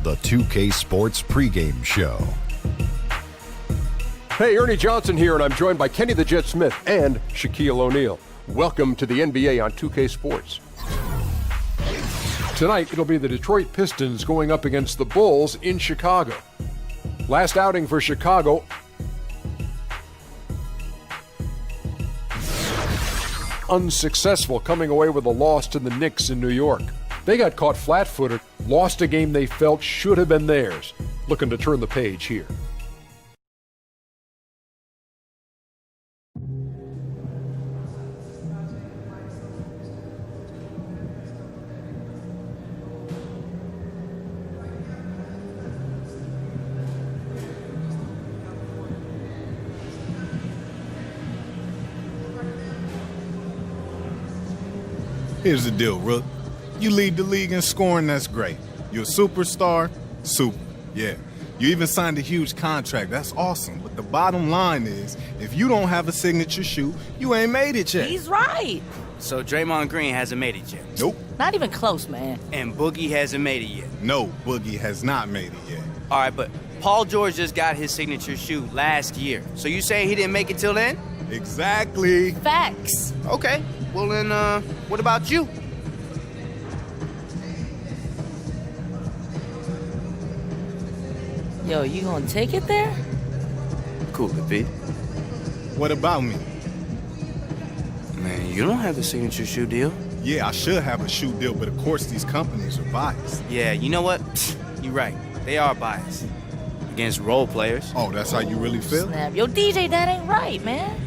the 2K Sports pregame show. Hey, Ernie Johnson here, and I'm joined by Kenny the Jet Smith and Shaquille O'Neal. Welcome to the NBA on 2K Sports. Tonight, it'll be the Detroit Pistons going up against the Bulls in Chicago. Last outing for Chicago. Unsuccessful, coming away with a loss to the Knicks in New York. They got caught flat-footed, lost a game they felt should have been theirs. Looking to turn the page here. Here's the deal, Rook. You lead the league in scoring, that's great. You're a superstar, super, yeah. You even signed a huge contract, that's awesome. But the bottom line is, if you don't have a signature shoe, you ain't made it yet. He's right. So Draymond Green hasn't made it yet? Nope. Not even close, man. And Boogie hasn't made it yet? No, Boogie has not made it yet. All right, but Paul George just got his signature shoe last year. So you saying he didn't make it till then? Exactly. Facts. Okay. Well, then, what about you? Yo, you gonna take it there? Cool it, Pete. What about me? Man, you don't have the signature shoe deal. Yeah, I should have a shoe deal, but of course these companies are biased. Yeah, you know what? You're right. They are biased. Against role players. Oh, that's how you really feel? Snap. Yo, DJ, that ain't right, man.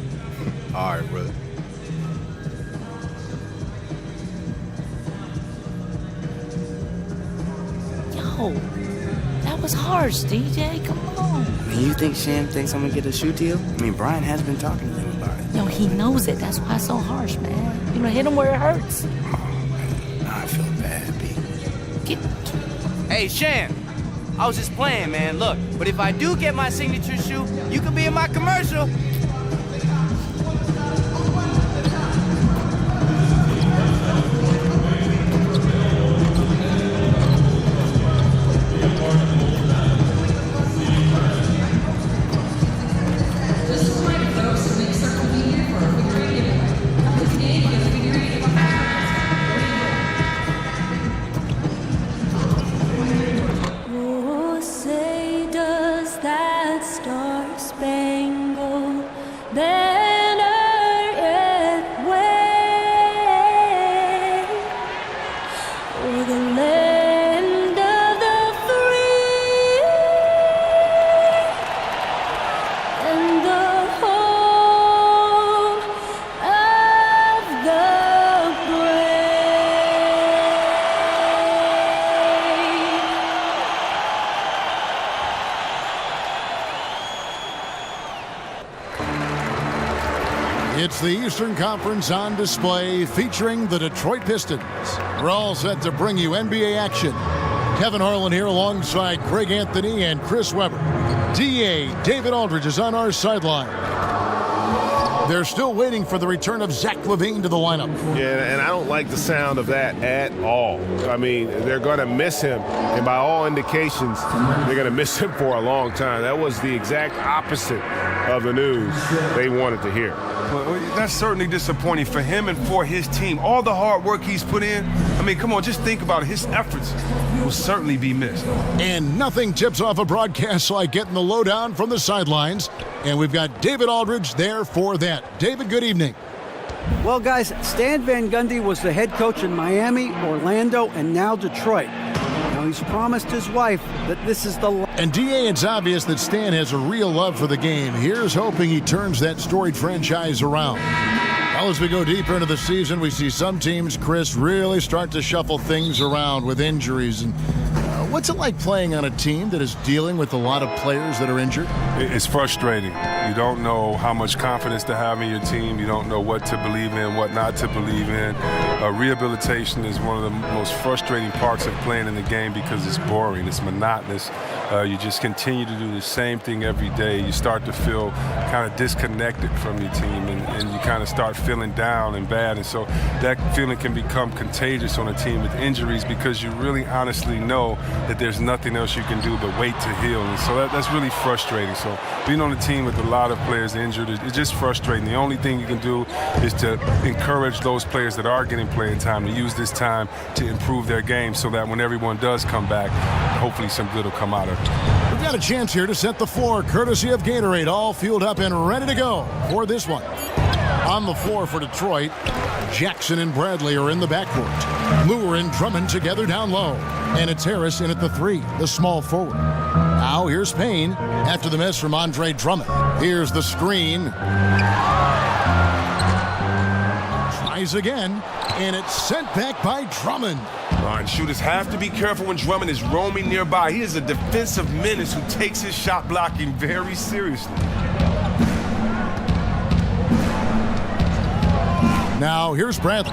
All right, Rook. Yo, that was harsh, DJ. Come on. Man, you think Sham thinks I'm gonna get a shoe deal? I mean, Brian has been talking to him about it. Yo, he knows it. That's why it's so harsh, man. You know, hit him where it hurts. Oh, man. I feel bad, Pete. Hey, Sham. I was just playing, man. Look, but if I do get my signature shoe, you could be in my commercial. It's the Eastern Conference on display featuring the Detroit Pistons. We're all set to bring you NBA action. Kevin Harlan here alongside Craig Anthony and Chris Webber. DA David Aldridge is on our sideline. They're still waiting for the return of Zach LaVine to the lineup. Yeah, and I don't like the sound of that at all. I mean, they're going to miss him, and by all indications, they're going to miss him for a long time. That was the exact opposite of the news they wanted to hear. Well, that's certainly disappointing for him and for his team. All the hard work he's put in, I mean, come on, just think about it. His efforts will certainly be missed. And nothing tips off a broadcast like getting the lowdown from the sidelines. And we've got David Aldridge there for that. David, good evening. Well, guys, Stan Van Gundy was the head coach in Miami, Orlando, and now Detroit. Now he's promised his wife that this is the... And DA, it's obvious that Stan has a real love for the game. Here's hoping he turns that storied franchise around. Well, as we go deeper into the season, we see some teams, Chris, really start to shuffle things around with injuries. And what's it like playing on a team that is dealing with a lot of players that are injured? It's frustrating. You don't know how much confidence to have in your team. You don't know what to believe in, what not to believe in. Rehabilitation is one of the most frustrating parts of playing in the game because it's boring, it's monotonous. You just continue to do the same thing every day. You start to feel kind of disconnected from your team, and you kind of start feeling down and bad. And so that feeling can become contagious on a team with injuries because you really honestly know that there's nothing else you can do but wait to heal. And so that's really frustrating. So being on a team with a lot of players injured, it's just frustrating. The only thing you can do is to encourage those players that are getting playing time to use this time to improve their game so that when everyone does come back, hopefully some good will come out of it. We've got a chance here to set the floor, courtesy of Gatorade, all fueled up and ready to go for this one. On the floor for Detroit, Jackson and Bradley are in the backcourt. Lure and Drummond together down low. And it's Harris in at the 3, the small forward. Now here's Payne after the miss from Andre Drummond. Here's the screen. Tries again, and it's sent back by Drummond. And shooters have to be careful when Drummond is roaming nearby. He is a defensive menace who takes his shot blocking very seriously. Now here's Bradley.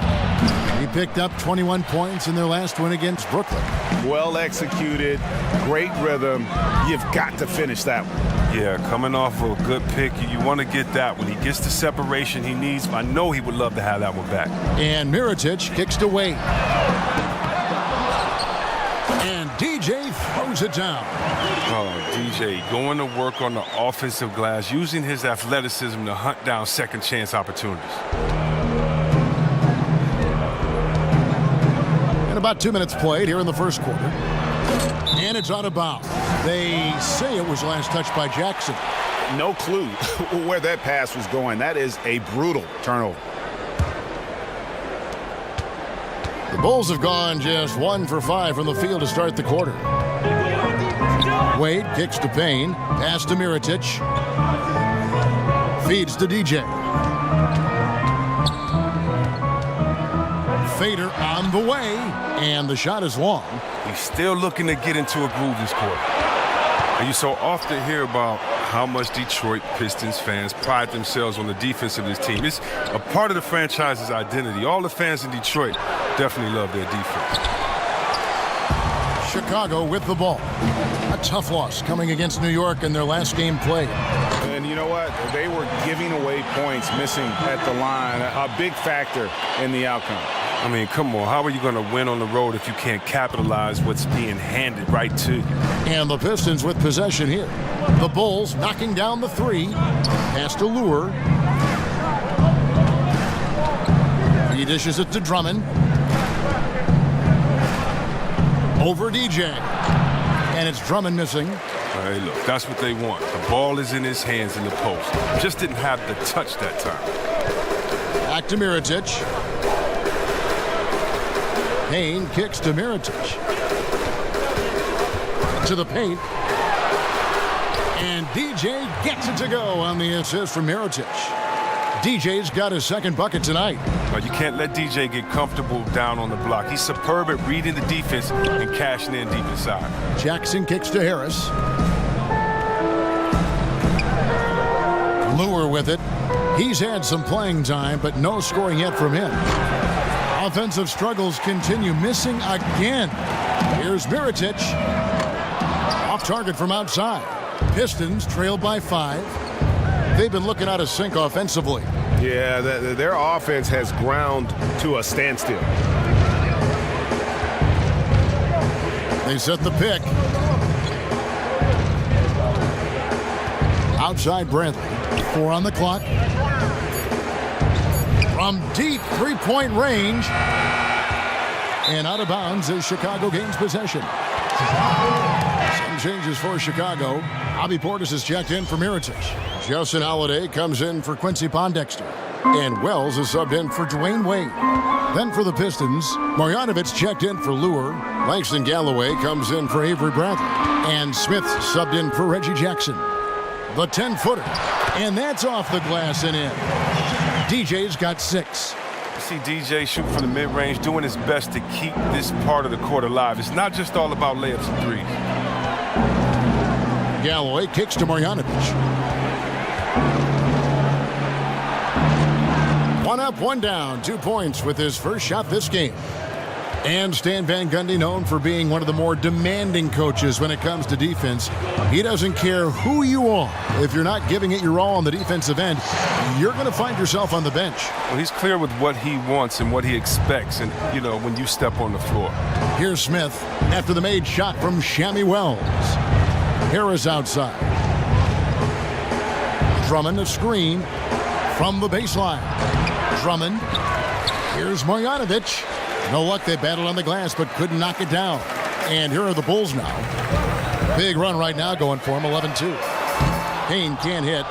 He picked up 21 points in their last win against Brooklyn. Well executed, great rhythm. You've got to finish that one. Yeah, coming off of a good pick, you want to get that when he gets the separation he needs. I know he would love to have that one back. And Mirotic kicks to Wade. And DJ throws it down. Oh, DJ going to work on the offensive glass, using his athleticism to hunt down second chance opportunities. About 2 minutes played here in the first quarter. And it's out of bounds. They say it was last touched by Jackson. No clue where that pass was going. That is a brutal turnover. The Bulls have gone just 1 for 5 from the field to start the quarter. Wade kicks to Payne. Pass to Mirotic. Feeds to DJ. Fader on the way, and the shot is long. He's still looking to get into a groove this quarter. And you so often hear about how much Detroit Pistons fans pride themselves on the defense of this team. It's a part of the franchise's identity. All the fans in Detroit definitely love their defense. Chicago with the ball. A tough loss coming against New York in their last game played. And you know what? They were giving away points, missing at the line. A big factor in the outcome. I mean, come on. How are you going to win on the road if you can't capitalize what's being handed right to you? And the Pistons with possession here. The Bulls knocking down the 3. Pass to Lure. He dishes it to Drummond. Over DJ. And it's Drummond missing. Hey, look, that's what they want. The ball is in his hands in the post. Just didn't have the touch that time. Back to Mirotic. Payne kicks to Mirotic. To the paint. And DJ gets it to go on the assist from Mirotic. DJ's got his second bucket tonight. But you can't let DJ get comfortable down on the block. He's superb at reading the defense and cashing in deep inside. Jackson kicks to Harris. Lure with it. He's had some playing time, but no scoring yet from him. Offensive struggles continue, missing again. Here's Mirotic. Off target from outside. Pistons trail by 5. They've been looking out of sync offensively. Yeah, their offense has ground to a standstill. They set the pick. Outside Bradley. 4 on the clock. From deep three-point range. And out of bounds as Chicago gains possession. Some changes for Chicago. Bobby Portis is checked in for Mirotic. Justin Holiday comes in for Quincy Pondexter. And Wells is subbed in for Dwayne Wade. Then for the Pistons, Marjanovic checked in for Lure. Langston Galloway comes in for Avery Bradley. And Smith subbed in for Reggie Jackson. The 10-footer. And that's off the glass and in. DJ's got 6. You see DJ shoot from the mid-range, doing his best to keep this part of the court alive. It's not just all about layups and threes. Galloway kicks to Marjanovic. 1 up, 1 down. 2 points with his first shot this game. And Stan Van Gundy, known for being one of the more demanding coaches when it comes to defense. He doesn't care who you are. If you're not giving it your all on the defensive end, you're going to find yourself on the bench. Well, he's clear with what he wants and what he expects, and, when you step on the floor. Here's Smith after the made shot from Shammy Wells. Harris outside. Drummond a screen from the baseline. Drummond. Here's Marjanovic. No luck, they battled on the glass, but couldn't knock it down. And here are the Bulls now. Big run right now going for him, 11-2. Payne can't hit.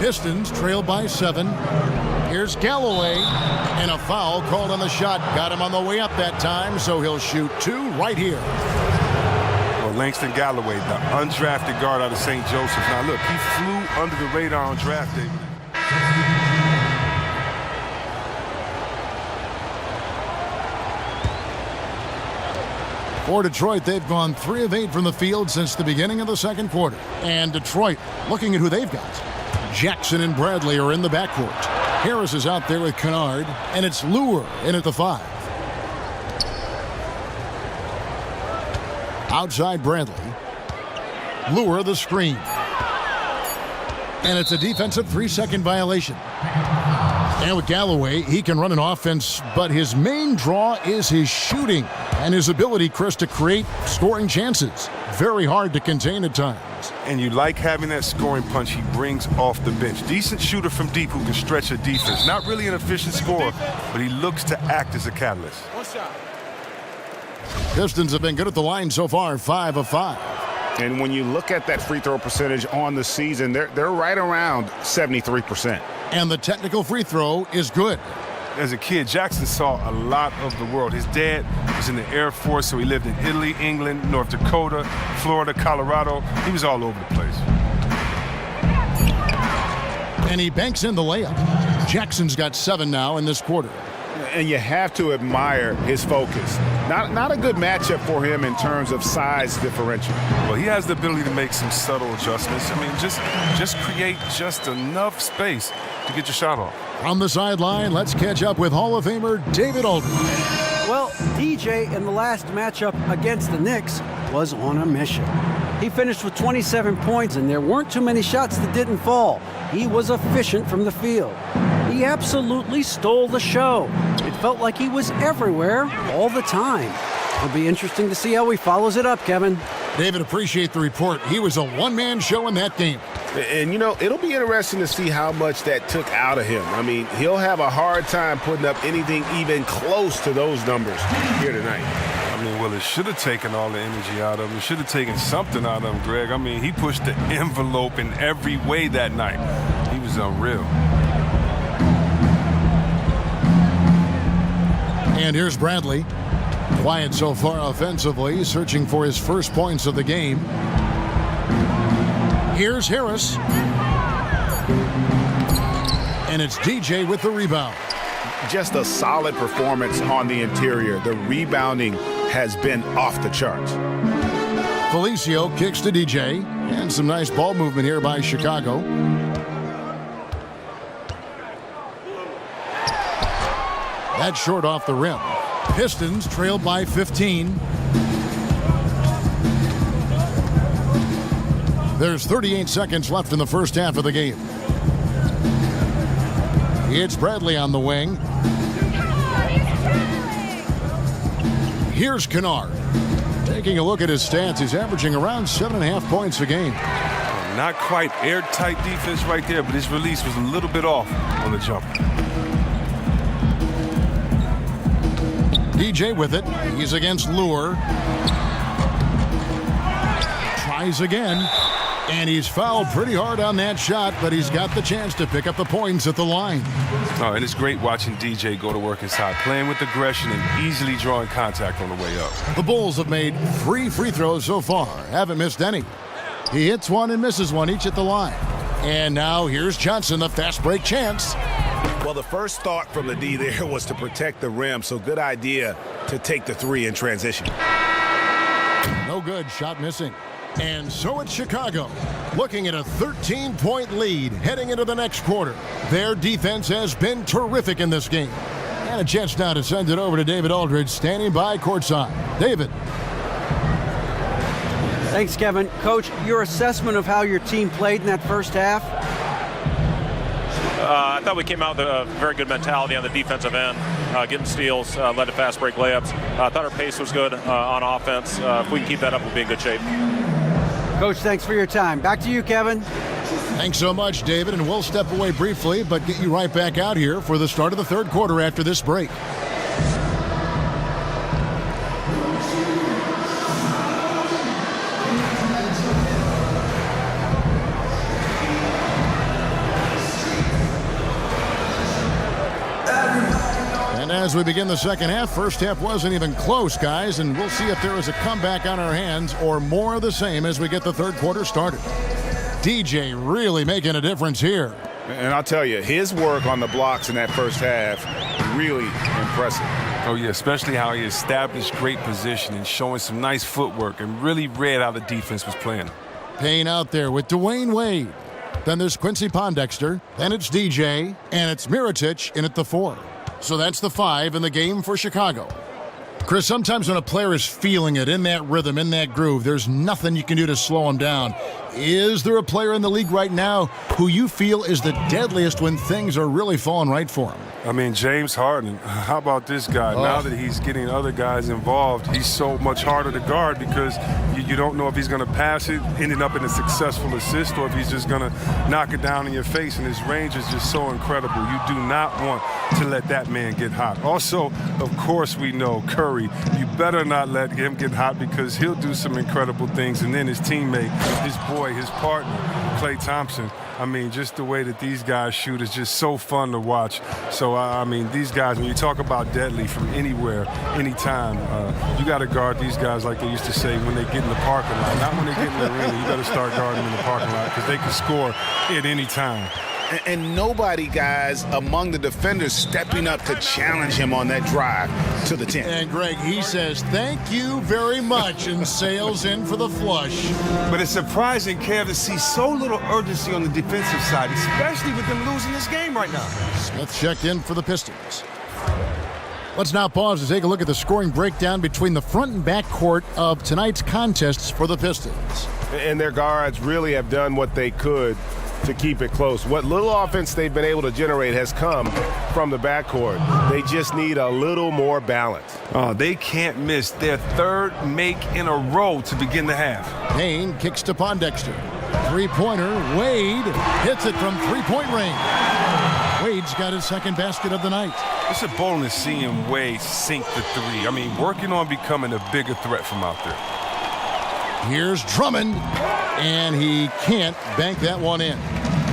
Pistons trail by 7. Here's Galloway. And a foul called on the shot. Got him on the way up that time, so he'll shoot 2 right here. Well, Langston Galloway, the undrafted guard out of St. Joseph. Now, look, he flew under the radar on draft day. For Detroit, they've gone 3 of 8 from the field since the beginning of the second quarter. And Detroit, looking at who they've got. Jackson and Bradley are in the backcourt. Harris is out there with Kennard, and it's Lure in at the 5. Outside Bradley. Lure the screen. And it's a defensive 3-second violation. And with Galloway, he can run an offense, but his main draw is his shooting and his ability, Chris, to create scoring chances. Very hard to contain at times. And you like having that scoring punch he brings off the bench. Decent shooter from deep who can stretch a defense. Not really an efficient scorer, but he looks to act as a catalyst. Pistons have been good at the line so far, 5 of 5. And when you look at that free throw percentage on the season, they're right around 73%. And the technical free throw is good. As a kid, Jackson saw a lot of the world. His dad was in the Air Force, so he lived in Italy, England, North Dakota, Florida, Colorado. He was all over the place. And he banks in the layup. Jackson's got 7 now in this quarter. And you have to admire his focus. Not a good matchup for him in terms of size differential. Well, he has the ability to make some subtle adjustments. I mean, just create just enough space to get your shot off. On the sideline, let's catch up with Hall of Famer David Aldridge. Well, DJ in the last matchup against the Knicks was on a mission. He finished with 27 points, and there weren't too many shots that didn't fall. He was efficient from the field. He absolutely stole the show. It felt like he was everywhere all the time. It'll be interesting to see how he follows it up, Kevin. David, appreciate the report. He was a one-man show in that game. And, it'll be interesting to see how much that took out of him. I mean, he'll have a hard time putting up anything even close to those numbers here tonight. I mean, well, it should have taken all the energy out of him. It should have taken something out of him, Greg. I mean, he pushed the envelope in every way that night. He was unreal. And here's Bradley. Quiet so far offensively, searching for his first points of the game. Here's Harris. And it's DJ with the rebound. Just a solid performance on the interior. The rebounding has been off the charts. Felicio kicks to DJ. And some nice ball movement here by Chicago. That's short off the rim. Pistons trailed by 15. There's 38 seconds left in the first half of the game. It's Bradley on the wing. Here's Kennard. Taking a look at his stats, he's averaging around 7.5 points a game. Not quite airtight defense right there, but his release was a little bit off on the jump. DJ with it. He's against Lure. Tries again. And he's fouled pretty hard on that shot, but he's got the chance to pick up the points at the line. Oh, and it's great watching DJ go to work inside, playing with aggression and easily drawing contact on the way up. The Bulls have made 3 free throws so far. Haven't missed any. He hits one and misses one each at the line. And now here's Johnson, the fast break chance. Well, the first thought from the D there was to protect the rim, so good idea to take the 3 in transition. No good, shot missing. And so it's Chicago, looking at a 13-point lead heading into the next quarter. Their defense has been terrific in this game. And a chance now to send it over to David Aldridge, standing by courtside. David. Thanks, Kevin. Coach, your assessment of how your team played in that first half? I thought we came out with a very good mentality on the defensive end, getting steals, led to fast break layups. I thought our pace was good on offense. If we can keep that up, we'll be in good shape. Coach, thanks for your time. Back to you, Kevin. Thanks so much, David, and we'll step away briefly, but get you right back out here for the start of the third quarter after this break. And as we begin the second half, first half wasn't even close, guys, and we'll see if there is a comeback on our hands or more of the same as we get the third quarter started. DJ really making a difference here. And I'll tell you, his work on the blocks in that first half, really impressive. Oh, yeah, especially how he established great position and showing some nice footwork and really read how the defense was playing. Payne out there with Dwayne Wade. Then there's Quincy Pondexter. Then it's DJ. And it's Mirotic in at the 4. So that's the 5 in the game for Chicago. Chris, sometimes when a player is feeling it, in that rhythm, in that groove, there's nothing you can do to slow him down. Is there a player in the league right now who you feel is the deadliest when things are really falling right for him? I mean, James Harden. How about this guy? Oh. Now that he's getting other guys involved, he's so much harder to guard because you don't know if he's going to pass it, ending up in a successful assist, or if he's just going to knock it down in your face, and his range is just so incredible. You do not want to let that man get hot. Also, of course, we know Curry. You better not let him get hot because he'll do some incredible things, and then his teammate, his boy, his partner, Klay Thompson. I mean, just the way that these guys shoot is just so fun to watch. So, I mean, these guys, when you talk about deadly from anywhere, anytime, you got to guard these guys like they used to say when they get in the parking lot. Not when they get in the arena. You got to start guarding them in the parking lot because they can score at any time. And nobody, guys, among the defenders stepping up to challenge him on that drive to the 10. And Greg, he says, thank you very much, and sails in for the flush. But it's surprising, Kev, to see so little urgency on the defensive side, especially with them losing this game right now. Smith checked in for the Pistons. Let's now pause to take a look at the scoring breakdown between the front and back court of tonight's contests for the Pistons. And their guards really have done what they could to keep it close. What little offense they've been able to generate has come from the backcourt. They just need a little more balance. Oh, they can't miss their third make in a row to begin the half. Payne kicks to Pondexter. Three-pointer, Wade hits it from three-point range. Wade's got his second basket of the night. It's a bonus seeing Wade sink the 3. I mean, working on becoming a bigger threat from out there. Here's Drummond, and he can't bank that one in.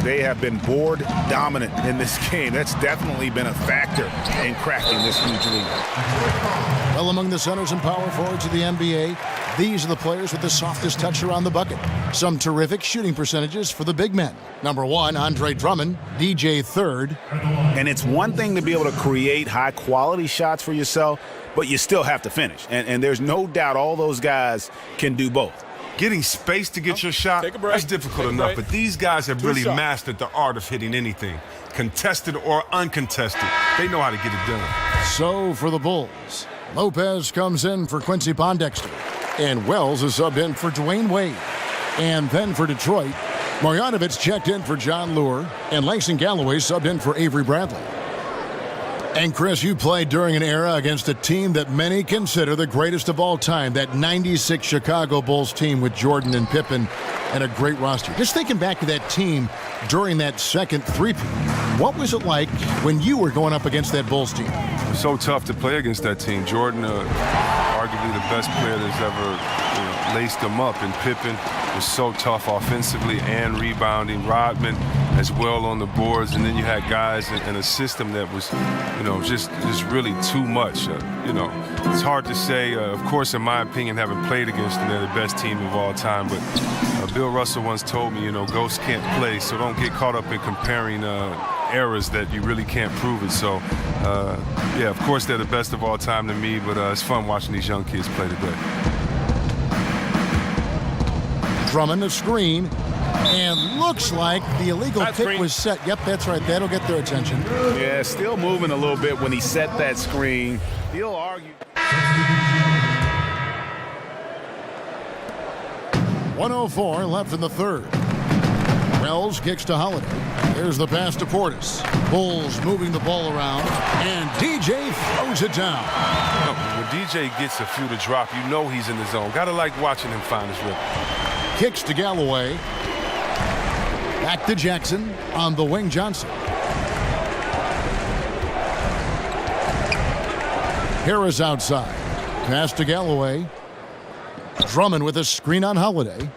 They have been board dominant in this game. That's definitely been a factor in cracking this huge lead. Well, among the centers and power forwards of the NBA, these are the players with the softest touch around the bucket. Some terrific shooting percentages for the big men. Number 1, Andre Drummond, DJ third. And it's one thing to be able to create high-quality shots for yourself, but you still have to finish. And there's no doubt all those guys can do both. Getting space to get your shot, that's difficult enough, but these guys have really mastered the art of hitting anything, contested or uncontested. They know how to get it done. So for the Bulls, Lopez comes in for Quincy Pondexter, and Wells is subbed in for Dwayne Wade. And then for Detroit, Marjanovic checked in for John Lure, and Langston Galloway subbed in for Avery Bradley. And Chris, you played during an era against a team that many consider the greatest of all time, that 96 Chicago Bulls team with Jordan and Pippen and a great roster. Just thinking back to that team during that second three-peat, what was it like when you were going up against that Bulls team? So tough to play against that team. Jordan, arguably the best player that's ever laced them up, and Pippen was so tough offensively and rebounding. Rodman as well on the boards, and then you had guys in a system that was, just really too much. It's hard to say. Of course, in my opinion, having played against them, they're the best team of all time. But Bill Russell once told me, ghosts can't play, so don't get caught up in comparing errors that you really can't prove it. So, of course, they're the best of all time to me, but it's fun watching these young kids play today. Drummond a screen, And looks like the illegal kick was set. Yep, that's right. That'll get their attention. Yeah, still moving a little bit when he set that screen. He'll argue. 1:04 left in the third. Wells kicks to Holiday. There's the pass to Portis. Bulls moving the ball around, and DJ throws it down. When DJ gets a few to drop, you know he's in the zone. Gotta like watching him find his rhythm. Kicks to Galloway. Back to Jackson on the wing. Johnson. Harris outside. Pass to Galloway. Drummond with a screen on Holiday.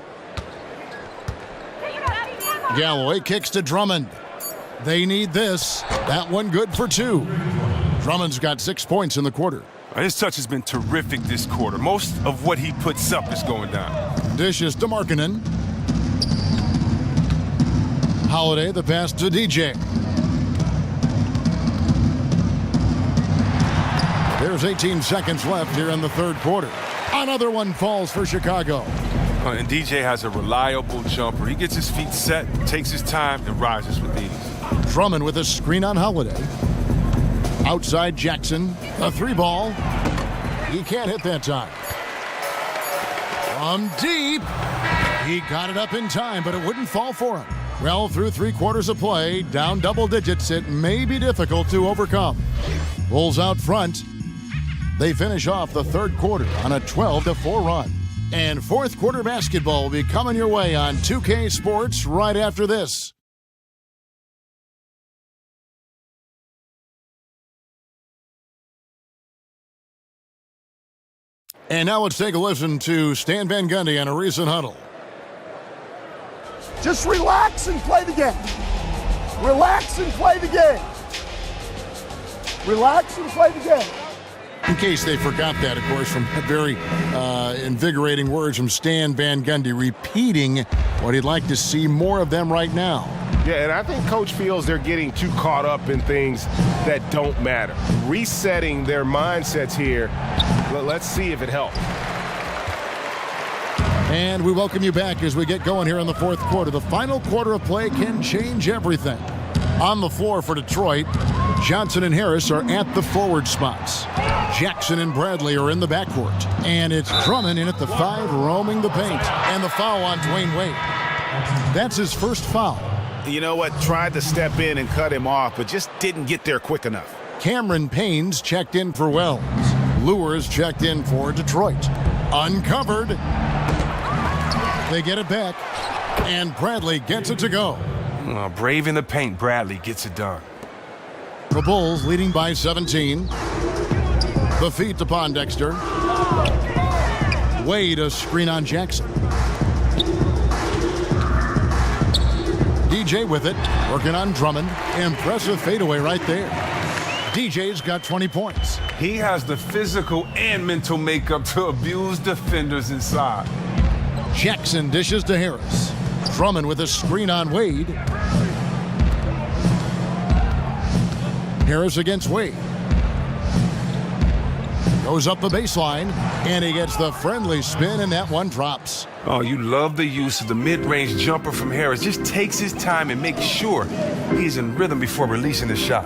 Galloway kicks to Drummond. They need this. That one good for 2. Drummond's got 6 points in the quarter. His touch has been terrific this quarter. Most of what he puts up is going down. Dishes to Markkanen. Holiday, the pass to DJ. There's 18 seconds left here in the third quarter. Another one falls for Chicago. And DJ has a reliable jumper. He gets his feet set, takes his time, and rises with ease. Drummond with a screen on Holiday. Outside Jackson. A 3-ball. He can't hit that time. From deep. He got it up in time, but it wouldn't fall for him. Well, through 3 quarters of play, down double digits, it may be difficult to overcome. Bulls out front. They finish off the third quarter on a 12-4 run. And fourth quarter basketball will be coming your way on 2K Sports right after this. And now let's take a listen to Stan Van Gundy on a recent huddle. Just relax and play the game. Relax and play the game. Relax and play the game. In case they forgot that, of course, from very invigorating words from Stan Van Gundy, repeating what he'd like to see more of them right now. Yeah, and I think Coach feels they're getting too caught up in things that don't matter. Resetting their mindsets here. Let's see if it helps. And we welcome you back as we get going here in the fourth quarter. The final quarter of play can change everything. On the floor for Detroit, Johnson and Harris are at the forward spots. Jackson and Bradley are in the backcourt. And it's Drummond in at the 5, roaming the paint. And the foul on Dwayne Wade. That's his first foul. You know what? Tried to step in and cut him off, but just didn't get there quick enough. Cameron Payne's checked in for Wells. Lewis checked in for Detroit. Uncovered. They get it back. And Bradley gets it to go. Brave in the paint, Bradley gets it done. The Bulls leading by 17. The feed to Pondexter. Wade a screen on Jackson. DJ with it, working on Drummond. Impressive fadeaway right there. DJ's got 20 points. He has the physical and mental makeup to abuse defenders inside. Jackson dishes to Harris. Drummond with a screen on Wade. Harris against Wade. Goes up the baseline, and he gets the friendly spin, and that one drops. Oh, you love the use of the mid-range jumper from Harris. Just takes his time and makes sure he's in rhythm before releasing the shot.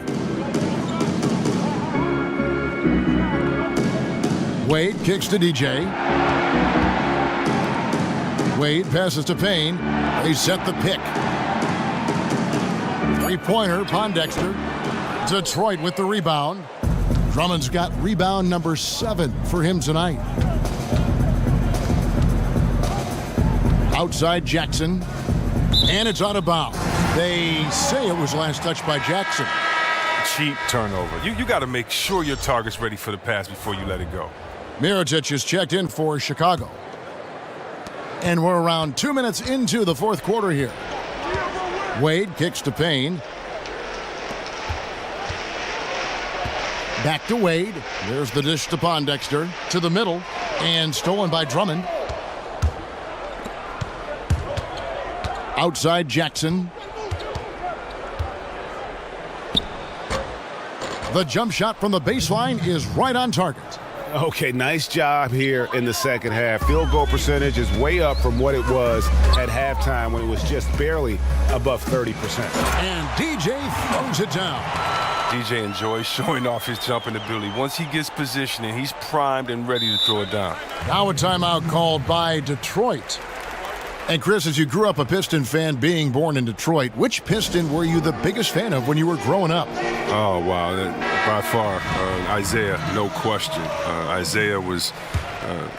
Wade kicks to DJ. Wade passes to Payne. They set the pick. Three-pointer, Pondexter. Detroit with the rebound. Drummond's got rebound number 7 for him tonight. Outside Jackson. And it's out of bounds. They say it was last touched by Jackson. Cheap turnover. You got to make sure your target's ready for the pass before you let it go. Mirotic is checked in for Chicago. And we're around 2 minutes into the fourth quarter here. Wade kicks to Payne. Back to Wade. There's the dish to Pondexter. To the middle. And stolen by Drummond. Outside Jackson. The jump shot from the baseline is right on target. Okay, nice job here in the second half. Field goal percentage is way up from what it was at halftime when it was just barely above 30%. And DJ throws it down. DJ enjoys showing off his jumping ability. Once he gets positioning, he's primed and ready to throw it down. Now a timeout called by Detroit. And Chris, as you grew up a Piston fan being born in Detroit, which Piston were you the biggest fan of when you were growing up? Oh, wow. By far, Isaiah, no question. Isaiah was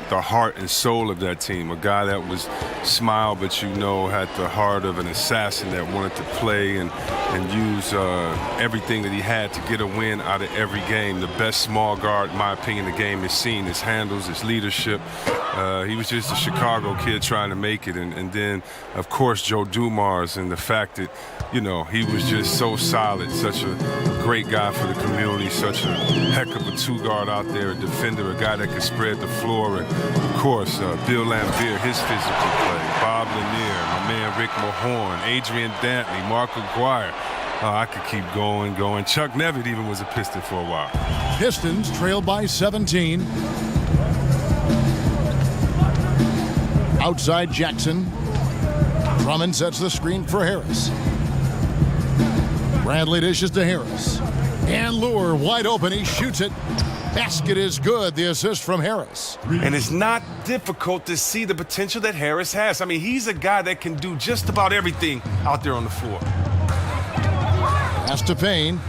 the heart and soul of that team, a guy that was smile, but had the heart of an assassin that wanted to play and use everything that he had to get a win out of every game. The best small guard, in my opinion, the game has seen, his handles, his leadership. He was just a Chicago kid trying to make it. And then, of course, Joe Dumars and the fact that, he was just so solid, such a great guy for the community, such a heck of a two-guard out there, a defender, a guy that could spread the floor. And, of course, Bill Laimbeer, his physical play, Bob Lanier, my man Rick Mahorn, Adrian Dantley, Mark Aguirre. I could keep going. Chuck Nevitt even was a Piston for a while. Pistons trailed by 17. Outside Jackson. Drummond sets the screen for Harris. Bradley dishes to Harris. And Lure wide open. He shoots it. Basket is good. The assist from Harris. And it's not difficult to see the potential that Harris has. I mean, he's a guy that can do just about everything out there on the floor. Pass to Payne.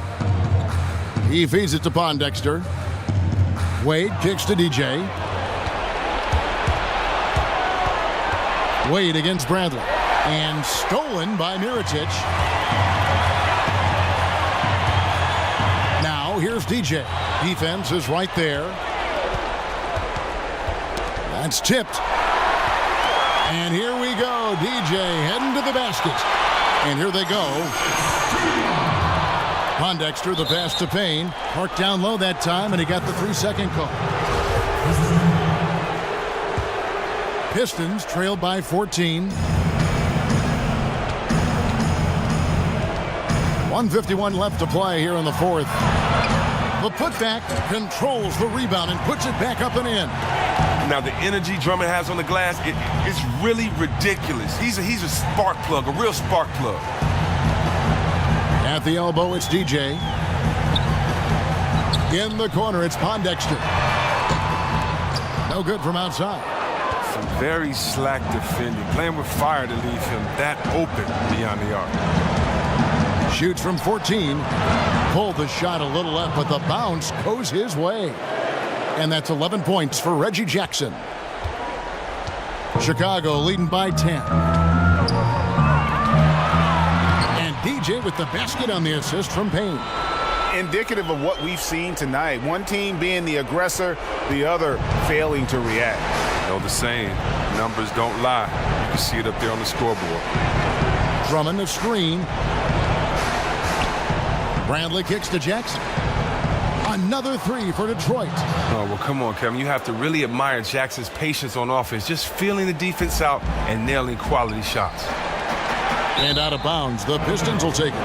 He feeds it to Pondexter. Wade kicks to DJ. Wade against Bradley. And stolen by Mirotic. Now here's DJ. Defense is right there. That's tipped. And here we go. DJ heading to the basket. And here they go. Pondexter, the pass to Payne. Parked down low that time, and he got the 3-second call. Pistons trailed by 14. 1:51 left to play here in the fourth. The putback controls the rebound and puts it back up and in. Now the energy Drummond has on the glass, it's really ridiculous. He's a spark plug, a real spark plug. At the elbow, it's DJ. In the corner, it's Pondexter. No good from outside. Some very slack defending, playing with fire to leave him that open beyond the arc. Shoots from 14. Pulled the shot a little up, but the bounce goes his way. And that's 11 points for Reggie Jackson. Chicago leading by 10. And DJ with the basket on the assist from Payne. Indicative of what we've seen tonight. One team being the aggressor, the other failing to react. The saying, numbers don't lie. You can see it up there on the scoreboard. Drummond the screen. Bradley kicks to Jackson. Another three for Detroit. Oh, well, come on, Kevin. You have to really admire Jackson's patience on offense, just feeling the defense out and nailing quality shots. And out of bounds, the Pistons will take it.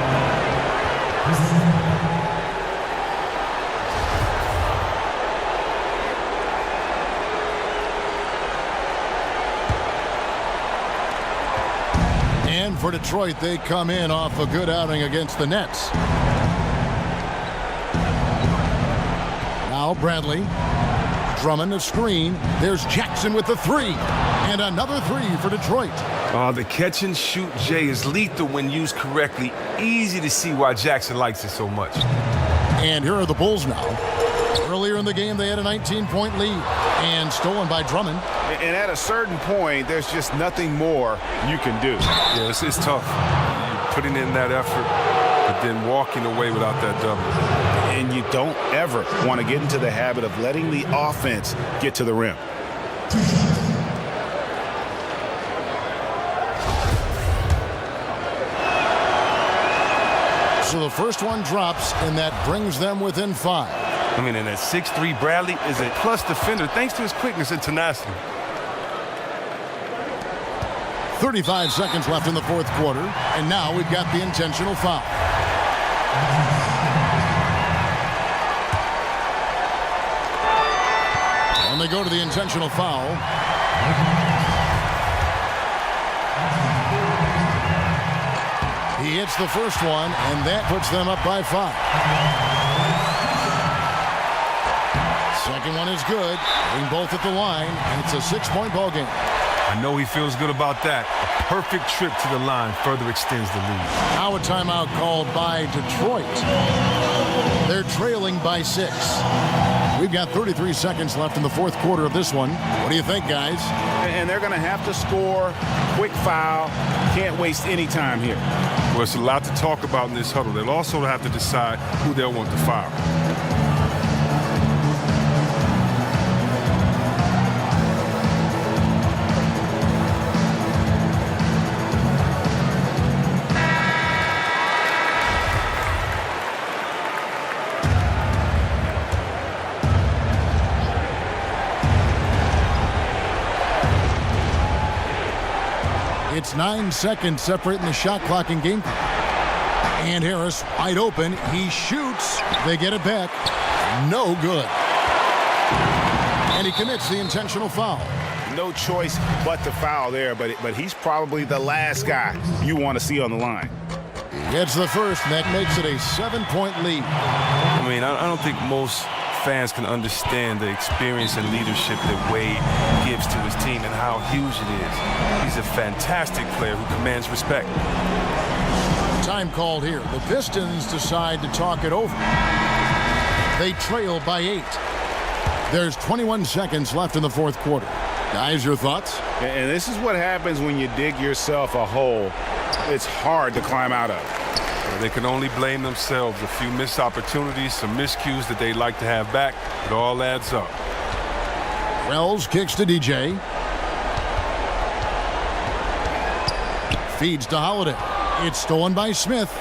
And for Detroit, they come in off a good outing against the Nets. Now Bradley. Drummond the screen. There's Jackson with the three. And another three for Detroit. The catch and shoot, Jay, is lethal when used correctly. Easy to see why Jackson likes it so much. And here are the Bulls now. Earlier in the game, they had a 19-point lead. And stolen by Drummond. And at a certain point, there's just nothing more you can do. Yeah, it's tough. You're putting in that effort, but then walking away without that double. And you don't ever want to get into the habit of letting the offense get to the rim. So the first one drops, and that brings them within 5. I mean, and that 6'3" Bradley is a plus defender thanks to his quickness and tenacity. 35 seconds left in the fourth quarter, and now we've got the intentional foul. And they go to the intentional foul. He hits the first one, and that puts them up by 5. Second one is good. Hitting both at the line, and it's a 6-point ball game. I know he feels good about that. A perfect trip to the line further extends the lead. Now a timeout called by Detroit. They're trailing by 6. We've got 33 seconds left in the fourth quarter of this one. What do you think, guys? And they're going to have to score. Quick foul. Can't waste any time here. Well, it's a lot to talk about in this huddle. They'll also have to decide who they'll want to foul. It's 9 seconds separating the shot clock and game clock. And Harris wide open. He shoots. They get it back. No good. And he commits the intentional foul. No choice but to foul there, but he's probably the last guy you want to see on the line. He gets the first, and that makes it a 7-point lead. I mean, I don't think most fans can understand the experience and leadership that Wade gives to his team and how huge it is. He's a fantastic player who commands respect. Time called here. The Pistons decide to talk it over. They trail by 8. There's 21 seconds left in the fourth quarter. Guys, your thoughts? And this is what happens when you dig yourself a hole it's hard to climb out of. They can only blame themselves. A few missed opportunities, some miscues that they'd like to have back. It all adds up. Wells kicks to DJ. Feeds to Holiday. It's stolen by Smith.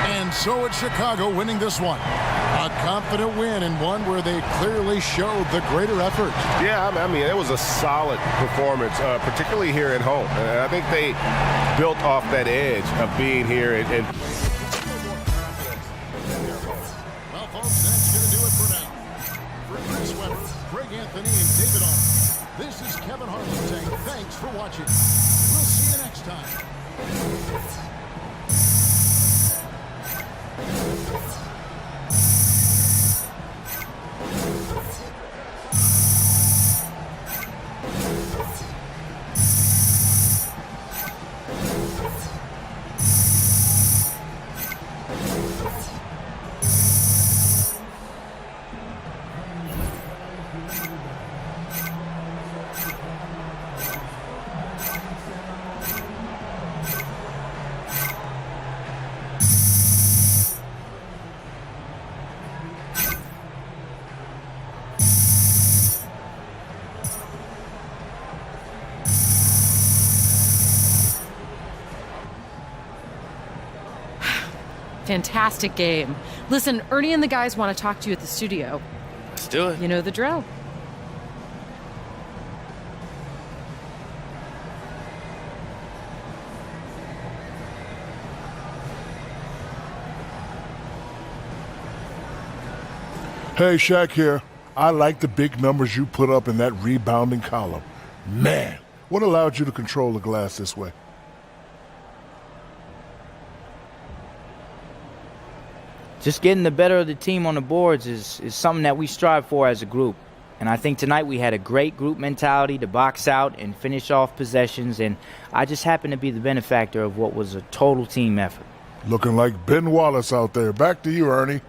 And so it's Chicago winning this one. A confident win and one where they clearly showed the greater effort. Yeah, I mean, it was a solid performance, particularly here at home. And I think they built off that edge of being here. Well, folks, that's going to do it for now. For Chris Webber, Greg Anthony, and David Arnold, this is Kevin Harlan saying thanks for watching. We'll see you next time. Fantastic game. Listen, Ernie and the guys want to talk to you at the studio. Let's do it. You know the drill. Hey, Shaq here. I like the big numbers you put up in that rebounding column. Man, what allowed you to control the glass this way? Just getting the better of the team on the boards is something that we strive for as a group. And I think tonight we had a great group mentality to box out and finish off possessions, and I just happened to be the benefactor of what was a total team effort. Looking like Ben Wallace out there. Back to you, Ernie.